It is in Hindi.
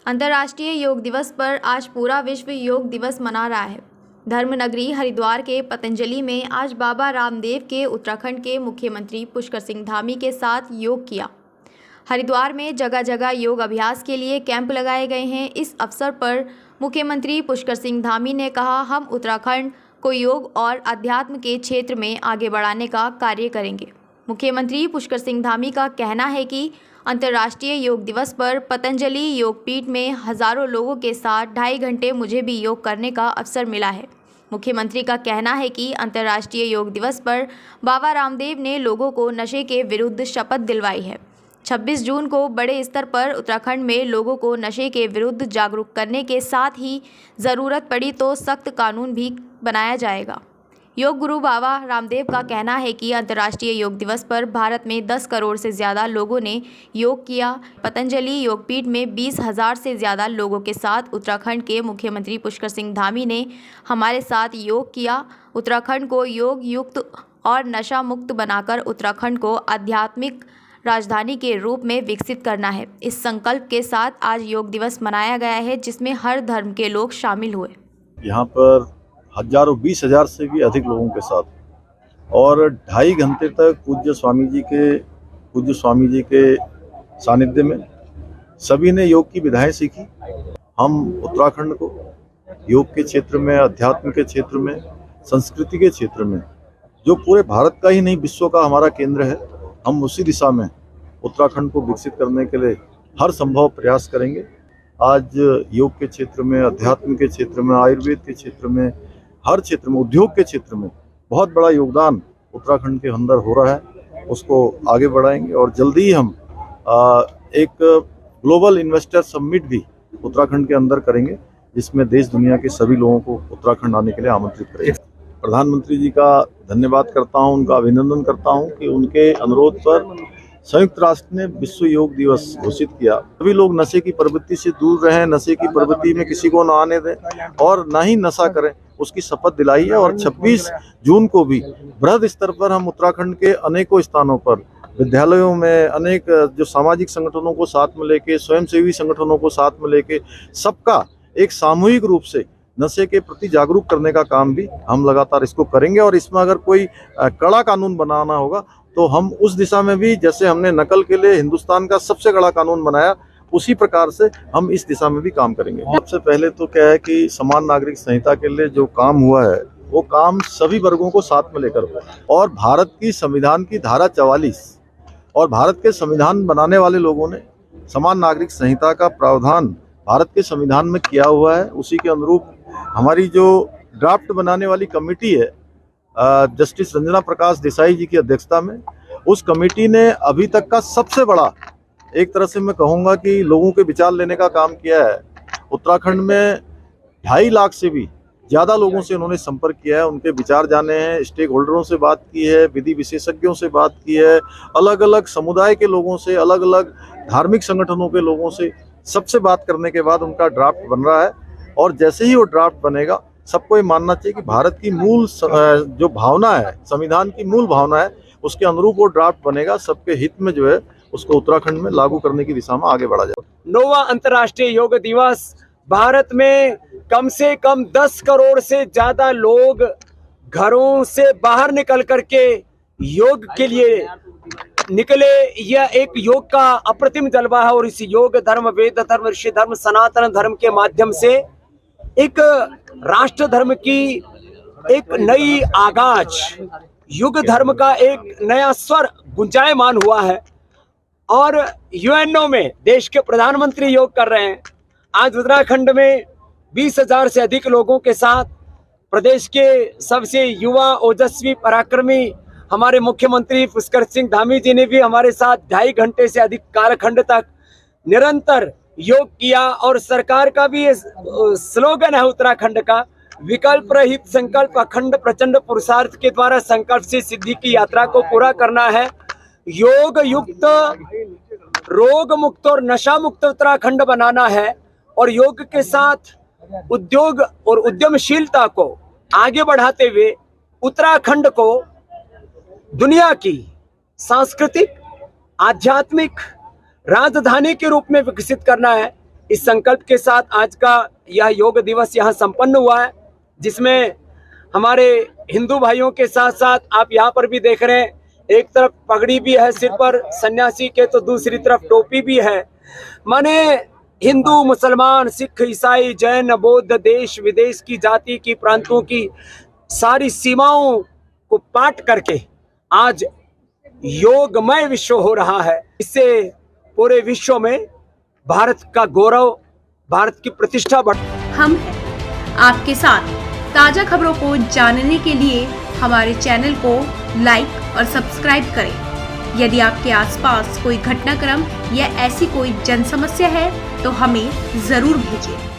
अंतर्राष्ट्रीय योग दिवस पर आज पूरा विश्व योग दिवस मना रहा है। धर्म नगरी हरिद्वार के पतंजलि में आज बाबा रामदेव के उत्तराखंड के मुख्यमंत्री पुष्कर सिंह धामी के साथ योग किया। हरिद्वार में जगह जगह योग अभ्यास के लिए कैंप लगाए गए हैं। इस अवसर पर मुख्यमंत्री पुष्कर सिंह धामी ने कहा, हम उत्तराखंड को योग और अध्यात्म के क्षेत्र में आगे बढ़ाने का कार्य करेंगे। मुख्यमंत्री पुष्कर सिंह धामी का कहना है कि अंतर्राष्ट्रीय योग दिवस पर पतंजलि योगपीठ में हज़ारों लोगों के साथ 2.5 घंटे मुझे भी योग करने का अवसर मिला है। मुख्यमंत्री का कहना है कि अंतर्राष्ट्रीय योग दिवस पर बाबा रामदेव ने लोगों को नशे के विरुद्ध शपथ दिलवाई है। 26 जून को बड़े स्तर पर उत्तराखंड में लोगों को नशे के विरुद्ध जागरूक करने के साथ ही ज़रूरत पड़ी तो सख्त कानून भी बनाया जाएगा। योग गुरु बाबा रामदेव का कहना है कि अंतर्राष्ट्रीय योग दिवस पर भारत में 10 करोड़ से ज़्यादा लोगों ने योग किया। पतंजलि योगपीठ में 20,000 से ज़्यादा लोगों के साथ उत्तराखंड के मुख्यमंत्री पुष्कर सिंह धामी ने हमारे साथ योग किया। उत्तराखंड को योग युक्त और नशा मुक्त बनाकर उत्तराखंड को आध्यात्मिक राजधानी के रूप में विकसित करना है। इस संकल्प के साथ आज योग दिवस मनाया गया है, जिसमें हर धर्म के लोग शामिल हुए। यहाँ पर हजारों 20,000 से भी अधिक लोगों के साथ और 2.5 घंटे तक पूज्य स्वामी जी के सानिध्य में सभी ने योग की विधाएं सीखी। हम उत्तराखंड को योग के क्षेत्र में, अध्यात्म के क्षेत्र में, संस्कृति के क्षेत्र में, जो पूरे भारत का ही नहीं विश्व का हमारा केंद्र है, हम उसी दिशा में उत्तराखंड को विकसित करने के लिए हर संभव प्रयास करेंगे। आज योग के क्षेत्र में, अध्यात्म के क्षेत्र में, आयुर्वेद के क्षेत्र में, हर क्षेत्र में, उद्योग के क्षेत्र में बहुत बड़ा योगदान उत्तराखंड के अंदर हो रहा है। उसको आगे बढ़ाएंगे और जल्दी ही हम एक ग्लोबल इन्वेस्टर समिट भी उत्तराखंड के अंदर करेंगे, जिसमें देश दुनिया के सभी लोगों को उत्तराखंड आने के लिए आमंत्रित करेंगे। प्रधानमंत्री जी का धन्यवाद करता हूं, उनका अभिनंदन करता हूं कि उनके अनुरोध पर संयुक्त राष्ट्र ने विश्व योग दिवस घोषित किया। सभी लोग नशे की प्रवृत्ति से दूर रहें, नशे की प्रवृत्ति में किसी को न आने दें और ना ही नशा करें, उसकी शपथ दिलाई है। और 26 जून को भी बृहद स्तर पर हम उत्तराखंड के अनेकों स्थानों पर, विद्यालयों में, अनेक जो सामाजिक संगठनों को साथ में लेके, स्वयंसेवी संगठनों को साथ में लेके, सबका एक सामूहिक रूप से नशे के प्रति जागरूक करने का काम भी हम लगातार इसको करेंगे। और इसमें अगर कोई कड़ा कानून बनाना होगा तो हम उस दिशा में भी, जैसे हमने नकल के लिए हिंदुस्तान का सबसे कड़ा कानून बनाया, उसी प्रकार से हम इस दिशा में भी काम करेंगे। सबसे पहले तो क्या है कि समान नागरिक संहिता के लिए जो काम हुआ है, वो काम सभी वर्गों को साथ में लेकर हुआ और भारत की संविधान की धारा 44 और भारत के संविधान बनाने वाले लोगों ने समान नागरिक संहिता का प्रावधान भारत के संविधान में किया हुआ है। उसी के अनुरूप हमारी जो ड्राफ्ट बनाने वाली कमेटी है, जस्टिस रंजना प्रकाश देसाई जी की अध्यक्षता में, उस कमेटी ने अभी तक का सबसे बड़ा, एक तरह से मैं कहूँगा कि लोगों के विचार लेने का काम किया है। उत्तराखंड में 2.5 लाख से भी ज़्यादा लोगों से उन्होंने संपर्क किया है, उनके विचार जाने हैं, स्टेक होल्डरों से बात की है, विधि विशेषज्ञों से बात की है, अलग अलग समुदाय के लोगों से, अलग अलग धार्मिक संगठनों के लोगों से, सबसे बात करने के बाद उनका ड्राफ्ट बन रहा है। और जैसे ही वो ड्राफ्ट बनेगा, सबको ये मानना चाहिए कि भारत की मूल जो भावना है, संविधान की मूल भावना है, उसके अनुरूप वो ड्राफ्ट बनेगा। सबके हित में जो है उसको उत्तराखंड में लागू करने की दिशा में आगे बढ़ा जाए। 9वां अंतर्राष्ट्रीय योग दिवस, भारत में कम से कम 10 करोड़ से ज्यादा लोग घरों से बाहर निकल करके योग के लिए निकले। यह एक योग का अप्रतिम जलवा है और इस योग धर्म, वेद धर्म, ऋषि धर्म, सनातन धर्म के माध्यम से एक राष्ट्र धर्म की एक नई आगाज, युग धर्म का एक नया स्वर गुंजायमान हुआ है। और यूएनओ में देश के प्रधानमंत्री योग कर रहे हैं। आज उत्तराखंड में 20,000 से अधिक लोगों के साथ प्रदेश के सबसे युवा, ओजस्वी, पराक्रमी हमारे मुख्यमंत्री पुष्कर सिंह धामी जी ने भी हमारे साथ 2.5 घंटे से अधिक कालखंड तक निरंतर योग किया। और सरकार का भी ये स्लोगन है उत्तराखंड का, विकल्प रहित संकल्प, अखंड प्रचंड पुरुषार्थ के द्वारा संकल्प से सिद्धि की यात्रा को पूरा करना है। योग युक्त, रोग मुक्त और नशा मुक्त उत्तराखंड बनाना है और योग के साथ उद्योग और उद्यमशीलता को आगे बढ़ाते हुए उत्तराखंड को दुनिया की सांस्कृतिक, आध्यात्मिक राजधानी के रूप में विकसित करना है। इस संकल्प के साथ आज का यह योग दिवस यहाँ संपन्न हुआ है, जिसमें हमारे हिंदू भाइयों के साथ साथ आप यहाँ पर भी देख रहे हैं, एक तरफ पगड़ी भी है सिर पर सन्यासी के, तो दूसरी तरफ टोपी भी है। माने हिंदू, मुसलमान, सिख, ईसाई, जैन, बौद्ध, देश विदेश की जाति की, प्रांतों की सारी सीमाओं को पाट करके आज योगमय विश्व हो रहा है। इससे पूरे विश्व में भारत का गौरव, भारत की प्रतिष्ठा बढ़। हम हैं आपके साथ। ताजा खबरों को जानने के लिए हमारे चैनल को लाइक और सब्सक्राइब करें। यदि आपके आसपास कोई घटनाक्रम या ऐसी कोई जन समस्या है तो हमें जरूर भेजें।